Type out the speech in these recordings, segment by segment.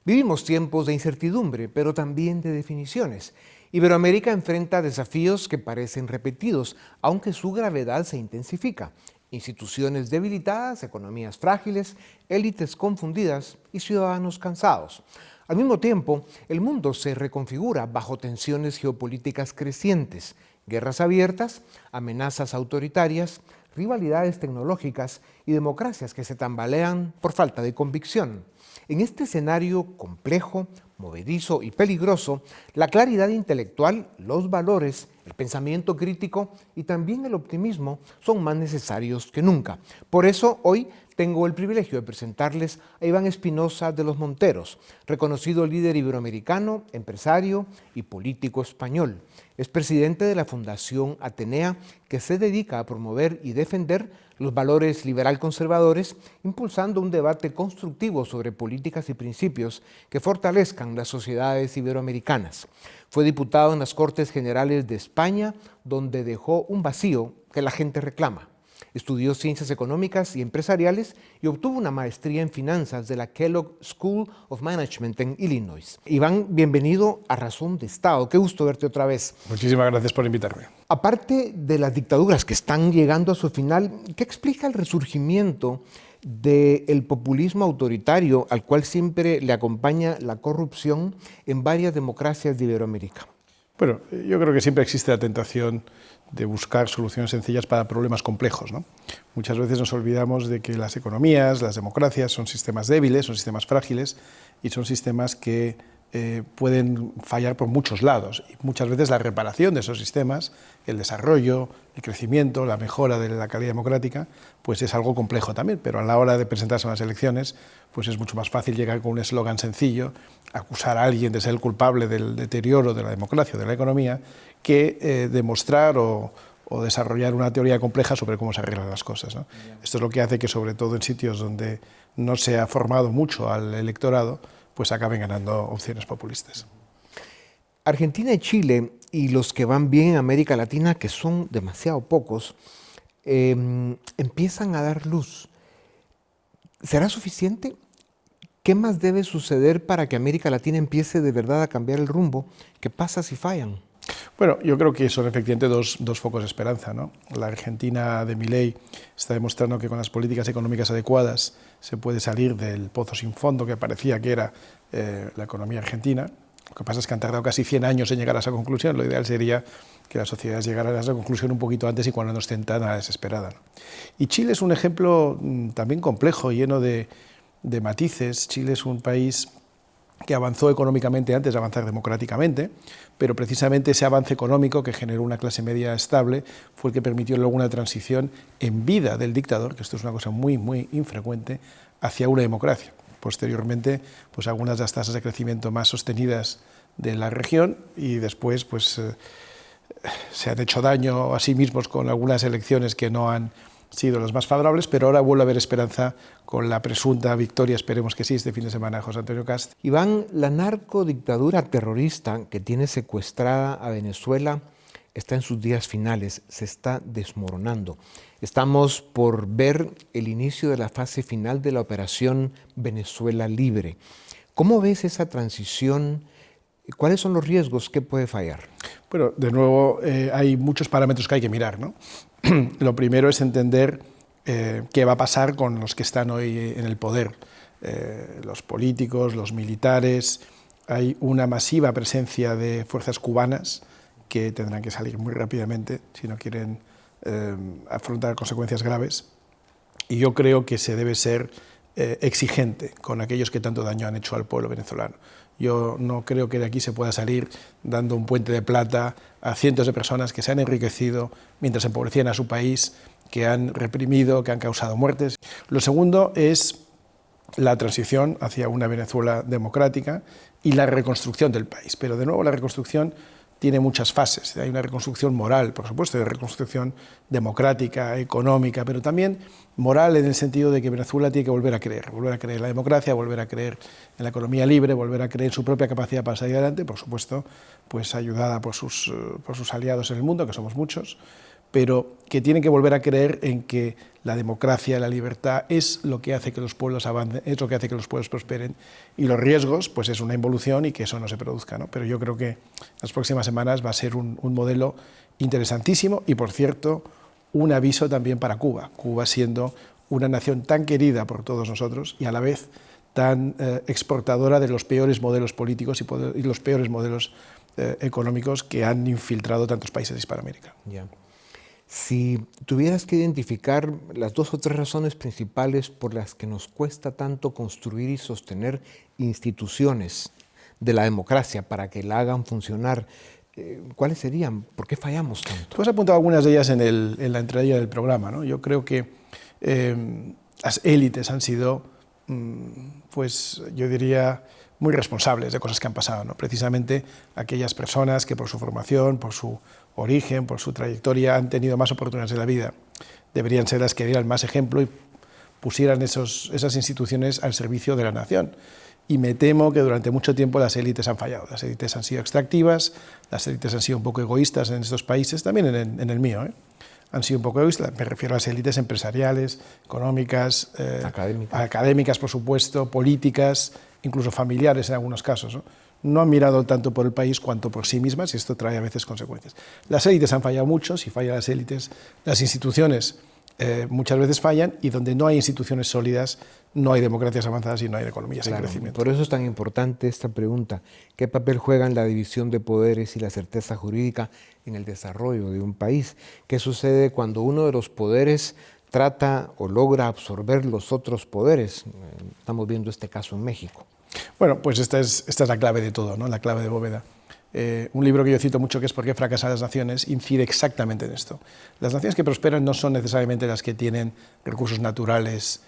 Vivimos tiempos de incertidumbre, pero también de definiciones. Iberoamérica enfrenta desafíos que parecen repetidos, aunque su gravedad se intensifica. Instituciones debilitadas, economías frágiles, élites confundidas y ciudadanos cansados. Al mismo tiempo, el mundo se reconfigura bajo tensiones geopolíticas crecientes, guerras abiertas, amenazas autoritarias, rivalidades tecnológicas y democracias que se tambalean por falta de convicción. En este escenario complejo, movedizo y peligroso, la claridad intelectual, los valores, el pensamiento crítico y también el optimismo son más necesarios que nunca. Por eso hoy tengo el privilegio de presentarles a Iván Espinosa de los Monteros, reconocido líder iberoamericano, empresario y político español. Es presidente de la Fundación Atenea, que se dedica a promover y defender los valores liberal-conservadores, impulsando un debate constructivo sobre políticas y principios que fortalezcan las sociedades iberoamericanas. Fue diputado en las Cortes Generales de España, donde dejó un vacío que la gente reclama. Estudió Ciencias Económicas y Empresariales y obtuvo una maestría en Finanzas de la Kellogg School of Management en Illinois. Iván, bienvenido a Razón de Estado. Qué gusto verte otra vez. Muchísimas gracias por invitarme. Aparte de las dictaduras que están llegando a su final, ¿qué explica el resurgimiento del populismo autoritario al cual siempre le acompaña la corrupción en varias democracias de Iberoamérica? Bueno, yo creo que siempre existe la tentación de buscar soluciones sencillas para problemas complejos, ¿no? Muchas veces nos olvidamos de que las economías, las democracias son sistemas débiles, son sistemas frágiles y son sistemas que pueden fallar por muchos lados. Y muchas veces la reparación de esos sistemas, el desarrollo, el crecimiento, la mejora de la calidad democrática, pues es algo complejo también, pero a la hora de presentarse a las elecciones, pues es mucho más fácil llegar con un eslogan sencillo, acusar a alguien de ser el culpable del deterioro de la democracia o de la economía, que demostrar o desarrollar una teoría compleja sobre cómo se arreglan las cosas, ¿no? Esto es lo que hace que, sobre todo en sitios donde no se ha formado mucho al electorado, pues acaben ganando opciones populistas. Argentina y Chile, y los que van bien en América Latina, que son demasiado pocos, empiezan a dar luz. ¿Será suficiente? ¿Qué más debe suceder para que América Latina empiece de verdad a cambiar el rumbo? ¿Qué pasa si fallan? Bueno, yo creo que son efectivamente dos focos de esperanza, ¿no? La Argentina de Milei está demostrando que con las políticas económicas adecuadas se puede salir del pozo sin fondo que parecía que era la economía argentina. Lo que pasa es que han tardado casi 100 años en llegar a esa conclusión. Lo ideal sería que las sociedades llegaran a esa conclusión un poquito antes y cuando no estén tan a la desesperada, ¿no? Y Chile es un ejemplo también complejo, lleno de matices. Chile es un país que avanzó económicamente antes de avanzar democráticamente, pero precisamente ese avance económico que generó una clase media estable fue el que permitió luego una transición en vida del dictador, que esto es una cosa muy, muy infrecuente, hacia una democracia. Posteriormente, pues algunas de las tasas de crecimiento más sostenidas de la región y después pues se han hecho daño a sí mismos con algunas elecciones que no han sido las más favorables, pero ahora vuelve a haber esperanza con la presunta victoria, esperemos que sí, este fin de semana de José Antonio Kast. Iván, la narcodictadura terrorista que tiene secuestrada a Venezuela está en sus días finales, se está desmoronando. Estamos por ver el inicio de la fase final de la operación Venezuela Libre. ¿Cómo ves esa transición? ¿Cuáles son los riesgos? ¿Qué puede fallar? Bueno, de nuevo, hay muchos parámetros que hay que mirar, ¿no? Lo primero es entender qué va a pasar con los que están hoy en el poder, los políticos, los militares. Hay una masiva presencia de fuerzas cubanas que tendrán que salir muy rápidamente si no quieren afrontar consecuencias graves. Y yo creo que se debe ser exigente con aquellos que tanto daño han hecho al pueblo venezolano. Yo no creo que de aquí se pueda salir dando un puente de plata a cientos de personas que se han enriquecido mientras empobrecían a su país, que han reprimido, que han causado muertes. Lo segundo es la transición hacia una Venezuela democrática y la reconstrucción del país. Pero de nuevo la reconstrucción tiene muchas fases. Hay una reconstrucción moral, por supuesto, de reconstrucción democrática, económica, pero también moral en el sentido de que Venezuela tiene que volver a creer en la democracia, volver a creer en la economía libre, volver a creer en su propia capacidad para salir adelante, por supuesto, pues ayudada por sus aliados en el mundo, que somos muchos, pero que tienen que volver a creer en que la democracia, la libertad es lo que hace que los pueblos avancen, es lo que hace que los pueblos prosperen, y los riesgos pues es una involución y que eso no se produzca, ¿no? Pero yo creo que las próximas semanas va a ser un modelo interesantísimo y, por cierto, un aviso también para Cuba. Cuba siendo una nación tan querida por todos nosotros y a la vez tan exportadora de los peores modelos políticos y los peores modelos económicos que han infiltrado tantos países de Hispanoamérica. Ya. Si tuvieras que identificar las 2 o 3 razones principales por las que nos cuesta tanto construir y sostener instituciones de la democracia para que la hagan funcionar, ¿cuáles serían? ¿Por qué fallamos tanto? Tú has apuntado algunas de ellas en la entradilla del programa, ¿no? Yo creo que las élites han sido, pues yo diría, muy responsables de cosas que han pasado, ¿no? Precisamente aquellas personas que por su formación, por su origen, por su trayectoria, han tenido más oportunidades en la vida, deberían ser las que dieran más ejemplo y pusieran esas instituciones al servicio de la nación. Y me temo que durante mucho tiempo las élites han fallado. Las élites han sido extractivas, las élites han sido un poco egoístas en estos países, también en el mío, ¿eh? Han sido un poco egoístas, me refiero a las élites empresariales, económicas, académicas, por supuesto, políticas, incluso familiares en algunos casos, ¿no? No han mirado tanto por el país cuanto por sí mismas y esto trae a veces consecuencias. Las élites han fallado mucho, si fallan las élites, las instituciones muchas veces fallan, y donde no hay instituciones sólidas no hay democracias avanzadas y no hay economías en crecimiento. Por eso es tan importante esta pregunta. ¿Qué papel juegan la división de poderes y la certeza jurídica en el desarrollo de un país? ¿Qué sucede cuando uno de los poderes trata o logra absorber los otros poderes? Estamos viendo este caso en México. Bueno, pues esta es la clave de todo, ¿no? La clave de bóveda. Un libro que yo cito mucho, que es ¿Por qué fracasan las naciones?, incide exactamente en esto. Las naciones que prosperan no son necesariamente las que tienen recursos naturales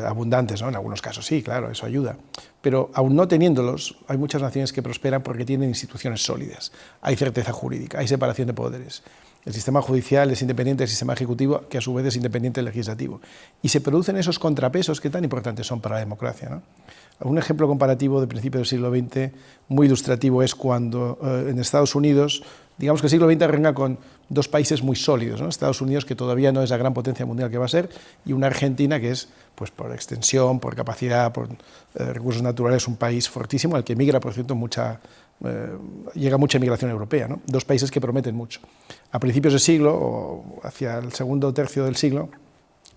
abundantes, ¿no? En algunos casos sí, claro, eso ayuda. Pero aún no teniéndolos, hay muchas naciones que prosperan porque tienen instituciones sólidas, hay certeza jurídica, hay separación de poderes. El sistema judicial es independiente del sistema ejecutivo, que a su vez es independiente del legislativo. Y se producen esos contrapesos que tan importantes son para la democracia, ¿no? Un ejemplo comparativo de principios del siglo XX muy ilustrativo es cuando en Estados Unidos, digamos que el siglo XX arranca con 2 países muy sólidos, ¿no? Estados Unidos, que todavía no es la gran potencia mundial que va a ser, y una Argentina que es, pues por extensión, por capacidad, por recursos naturales, un país fortísimo, al que migra, por cierto, llega mucha inmigración europea, ¿no? 2 países que prometen mucho. A principios del siglo, o hacia el segundo tercio del siglo,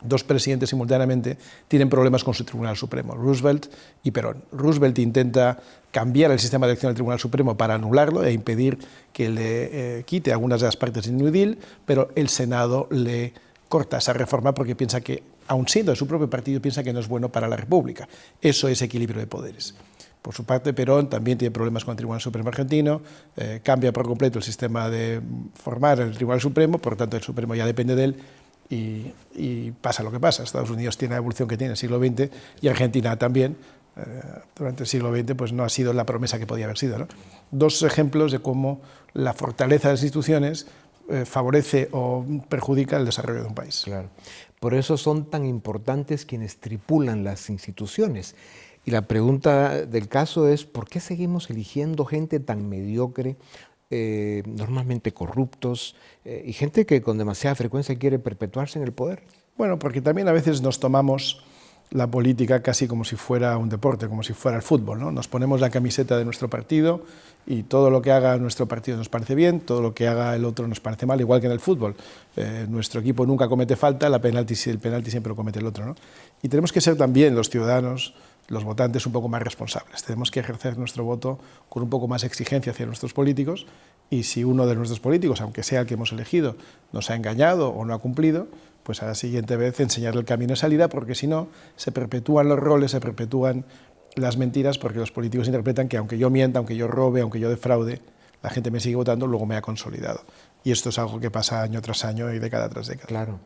2 presidentes simultáneamente tienen problemas con su Tribunal Supremo, Roosevelt y Perón. Roosevelt intenta cambiar el sistema de elección del Tribunal Supremo para anularlo e impedir que le quite algunas de las partes del New Deal, pero el Senado le corta esa reforma porque piensa que, aun siendo de su propio partido, piensa que no es bueno para la República. Eso es equilibrio de poderes. Por su parte, Perón también tiene problemas con el Tribunal Supremo argentino, cambia por completo el sistema de formar el Tribunal Supremo, por lo tanto el Supremo ya depende de él, y pasa lo que pasa. Estados Unidos tiene la evolución que tiene en el siglo XX y Argentina también. Durante el siglo XX pues no ha sido la promesa que podía haber sido, ¿no? 2 ejemplos de cómo la fortaleza de las instituciones favorece o perjudica el desarrollo de un país. Claro. Por eso son tan importantes quienes tripulan las instituciones. Y la pregunta del caso es, ¿por qué seguimos eligiendo gente tan mediocre, normalmente corruptos, y gente que con demasiada frecuencia quiere perpetuarse en el poder? Bueno, porque también a veces nos tomamos la política casi como si fuera un deporte, como si fuera el fútbol, ¿no? Nos ponemos la camiseta de nuestro partido y todo lo que haga nuestro partido nos parece bien, todo lo que haga el otro nos parece mal, igual que en el fútbol. Nuestro equipo nunca comete falta, el penalti siempre lo comete el otro, ¿no? Y tenemos que ser también los ciudadanos, los votantes, un poco más responsables. Tenemos que ejercer nuestro voto con un poco más exigencia hacia nuestros políticos, y si uno de nuestros políticos, aunque sea el que hemos elegido, nos ha engañado o no ha cumplido, pues a la siguiente vez enseñarle el camino de salida, porque si no, se perpetúan los roles, se perpetúan las mentiras, porque los políticos interpretan que aunque yo mienta, aunque yo robe, aunque yo defraude, la gente me sigue votando, luego me ha consolidado. Y esto es algo que pasa año tras año y década tras década. Claro.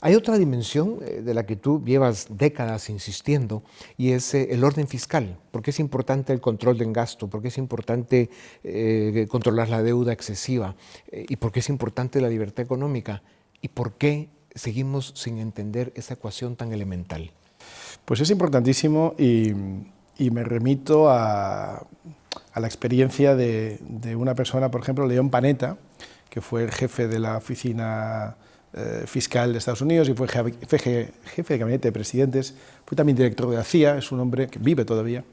Hay otra dimensión de la que tú llevas décadas insistiendo, y es el orden fiscal. ¿Por qué es importante el control del gasto? ¿Por qué es importante controlar la deuda excesiva? ¿Y por qué es importante la libertad económica? ¿Y por qué seguimos sin entender esa ecuación tan elemental? Pues es importantísimo, y me remito a la experiencia de una persona, por ejemplo, León Panetta, que fue el jefe de la oficina fiscal de Estados Unidos y fue jefe de gabinete de presidentes, fue también director de la CIA, es un hombre que vive todavía,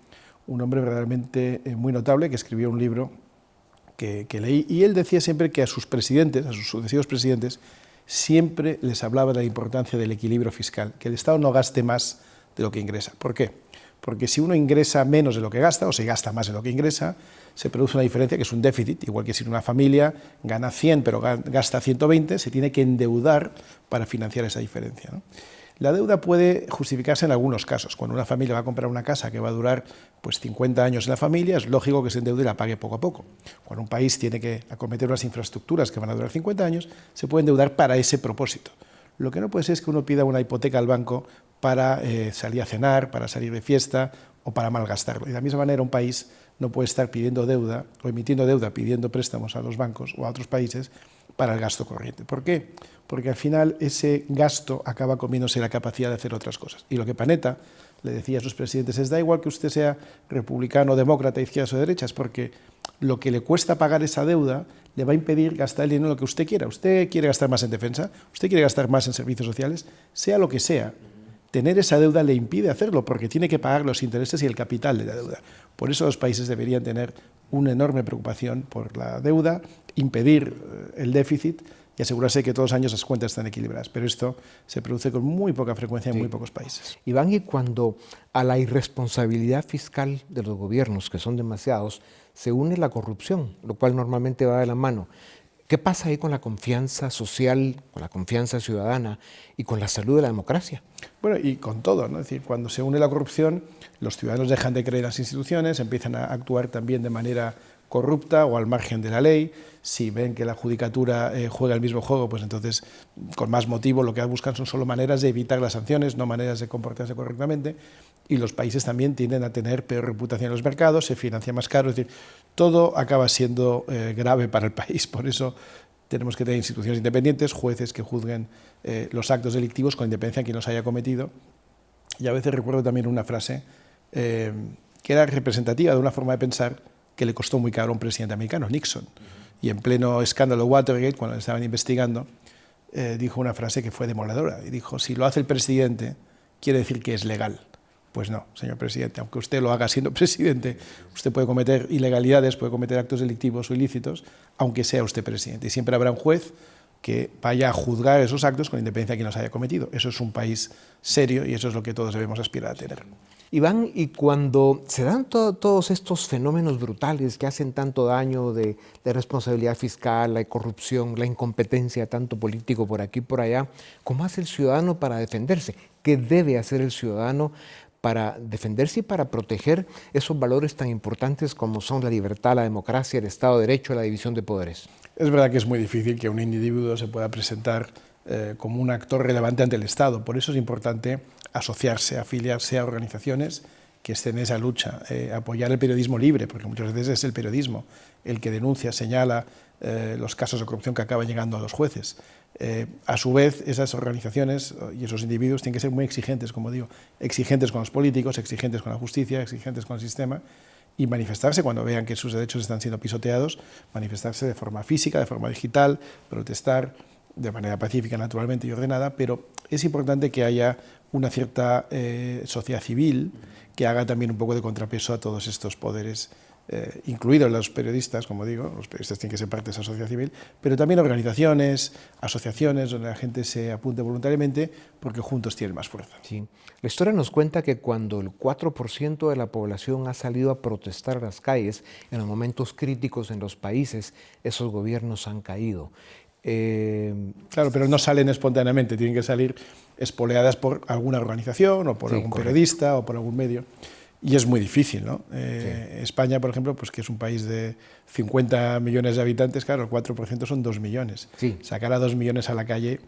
un hombre verdaderamente muy notable, que escribió un libro que leí, y él decía siempre que a sus presidentes, a sus sucesivos presidentes, siempre les hablaba de la importancia del equilibrio fiscal, que el Estado no gaste más de lo que ingresa. ¿Por qué? Porque si uno ingresa menos de lo que gasta, o se gasta más de lo que ingresa, se produce una diferencia que es un déficit, igual que si una familia gana 100 pero gasta 120, se tiene que endeudar para financiar esa diferencia, ¿no? La deuda puede justificarse en algunos casos. Cuando una familia va a comprar una casa que va a durar pues, 50 años en la familia, es lógico que se endeude y la pague poco a poco. Cuando un país tiene que acometer unas infraestructuras que van a durar 50 años, se puede endeudar para ese propósito. Lo que no puede ser es que uno pida una hipoteca al banco para salir a cenar, para salir de fiesta o para malgastarlo. Y de la misma manera, un país no puede estar pidiendo deuda o emitiendo deuda, pidiendo préstamos a los bancos o a otros países para el gasto corriente. ¿Por qué? Porque al final ese gasto acaba comiéndose la capacidad de hacer otras cosas. Y lo que Panetta le decía a sus presidentes es: da igual que usted sea republicano, demócrata, izquierdas o derechas, porque lo que le cuesta pagar esa deuda le va a impedir gastar el dinero en lo que usted quiera. Usted quiere gastar más en defensa, usted quiere gastar más en servicios sociales, sea lo que sea. Tener esa deuda le impide hacerlo porque tiene que pagar los intereses y el capital de la deuda. Por eso los países deberían tener una enorme preocupación por la deuda, impedir el déficit y asegurarse que todos los años las cuentas están equilibradas. Pero esto se produce con muy poca frecuencia en muy pocos países. Iván, y cuando a la irresponsabilidad fiscal de los gobiernos, que son demasiados, se une la corrupción, lo cual normalmente va de la mano, ¿qué pasa ahí con la confianza social, con la confianza ciudadana y con la salud de la democracia? Bueno, y con todo, ¿no? Es decir, cuando se une la corrupción, los ciudadanos dejan de creer en las instituciones, empiezan a actuar también de manera corrupta o al margen de la ley. Si ven que la judicatura juega el mismo juego, pues entonces, con más motivo, lo que buscan son solo maneras de evitar las sanciones, no maneras de comportarse correctamente. Y los países también tienden a tener peor reputación en los mercados, se financia más caro, es decir, todo acaba siendo grave para el país. Por eso tenemos que tener instituciones independientes, jueces que juzguen los actos delictivos con independencia de quien los haya cometido. Y a veces recuerdo también una frase que era representativa de una forma de pensar que le costó muy caro a un presidente americano, Nixon. Y en pleno escándalo Watergate, cuando le estaban investigando, dijo una frase que fue demoledora. Y dijo: si lo hace el presidente, quiere decir que es legal. Pues no, señor presidente, aunque usted lo haga siendo presidente, usted puede cometer ilegalidades, puede cometer actos delictivos o ilícitos, aunque sea usted presidente. Y siempre habrá un juez que vaya a juzgar esos actos con independencia de quien los haya cometido. Eso es un país serio y eso es lo que todos debemos aspirar a tener. Iván, y cuando se dan todos estos fenómenos brutales que hacen tanto daño de responsabilidad fiscal, la corrupción, la incompetencia tanto político por aquí y por allá, ¿cómo hace el ciudadano para defenderse? ¿Qué debe hacer el ciudadano para defenderse y para proteger esos valores tan importantes como son la libertad, la democracia, el Estado de Derecho, la división de poderes? Es verdad que es muy difícil que un individuo se pueda presentar como un actor relevante ante el Estado. Por eso es importante asociarse, afiliarse a organizaciones que estén en esa lucha, apoyar el periodismo libre, porque muchas veces es el periodismo el que denuncia, señala los casos de corrupción que acaban llegando a los jueces. A su vez, esas organizaciones y esos individuos tienen que ser muy exigentes, como digo, exigentes con los políticos, exigentes con la justicia, exigentes con el sistema, y manifestarse cuando vean que sus derechos están siendo pisoteados, manifestarse de forma física, de forma digital, protestar de manera pacífica, naturalmente, y ordenada, pero es importante que haya una cierta sociedad civil que haga también un poco de contrapeso a todos estos poderes, incluidos los periodistas, como digo, los periodistas tienen que ser parte de esa sociedad civil, pero también organizaciones, asociaciones donde la gente se apunte voluntariamente porque juntos tienen más fuerza. Sí. La historia nos cuenta que cuando el 4% de la población ha salido a protestar a las calles, en los momentos críticos en los países, esos gobiernos han caído. Claro, pero no salen espontáneamente, tienen que salir espoleadas por alguna organización o por algún periodista o por algún medio. Y es muy difícil, ¿no? España, por ejemplo, pues que es un país de 50 millones de habitantes, claro, el 4% son 2 millones. Sacar a 2 millones a la calle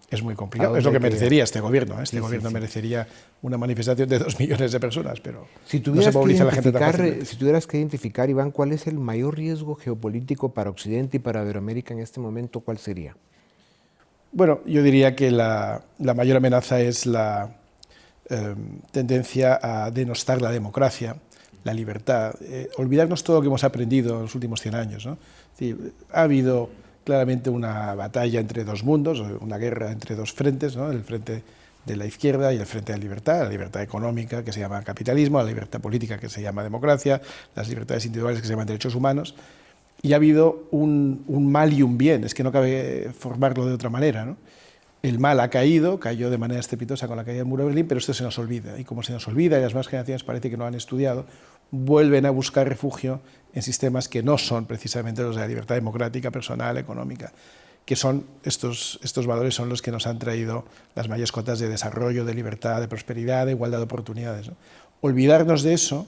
es muy complicado. Es lo que merecería este gobierno. Este gobierno merecería una manifestación de 2 millones de personas, pero no se moviliza la gente tan fácilmente. Si tuvieras que identificar, Iván, ¿cuál es el mayor riesgo geopolítico para Occidente y para Iberoamérica en este momento? ¿Cuál sería? Bueno, yo diría que la mayor amenaza es la tendencia a denostar la democracia, la libertad, olvidarnos todo lo que hemos aprendido en los últimos 100 años, ¿no? Es decir, ha habido claramente una batalla entre dos mundos, una guerra entre dos frentes, ¿no? El frente de la izquierda y el frente de la libertad económica que se llama capitalismo, la libertad política que se llama democracia, las libertades individuales que se llaman derechos humanos, y ha habido un mal y un bien, es que no cabe formarlo de otra manera, ¿no? El mal ha caído, cayó de manera estrepitosa con la caída del muro de Berlín, pero esto se nos olvida, y como se nos olvida y las nuevas generaciones parece que no han estudiado, vuelven a buscar refugio en sistemas que no son precisamente los de la libertad democrática, personal, económica, que son estos valores son los que nos han traído las mayores cotas de desarrollo, de libertad, de prosperidad, de igualdad de oportunidades, ¿no? Olvidarnos de eso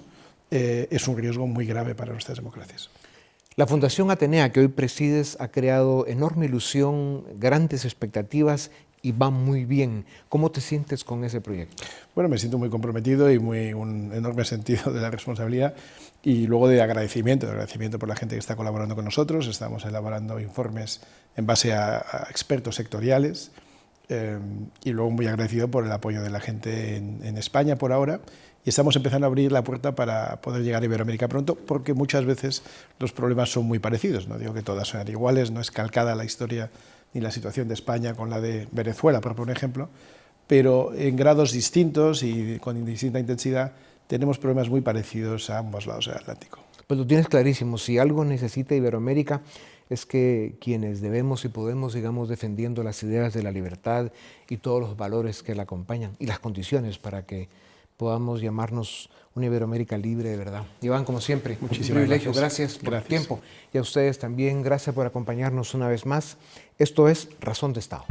es un riesgo muy grave para nuestras democracias. La Fundación Atenea, que hoy presides, ha creado enorme ilusión, grandes expectativas y va muy bien. ¿Cómo te sientes con ese proyecto? Bueno, me siento muy comprometido y un enorme sentido de la responsabilidad y luego de agradecimiento por la gente que está colaborando con nosotros. Estamos elaborando informes en base a expertos sectoriales y luego muy agradecido por el apoyo de la gente en España por ahora. Y estamos empezando a abrir la puerta para poder llegar a Iberoamérica pronto, porque muchas veces los problemas son muy parecidos. No digo que todas sean iguales, no es calcada la historia ni la situación de España con la de Venezuela, por poner un ejemplo, pero en grados distintos y con distinta intensidad tenemos problemas muy parecidos a ambos lados del Atlántico. Pues lo tienes clarísimo, si algo necesita Iberoamérica es que quienes debemos y podemos sigamos defendiendo las ideas de la libertad y todos los valores que la acompañan y las condiciones para que podamos llamarnos una Iberoamérica libre de verdad. Iván, como siempre, muchísimas un privilegio. Gracias por el tiempo. Y a ustedes también, gracias por acompañarnos una vez más. Esto es Razón de Estado.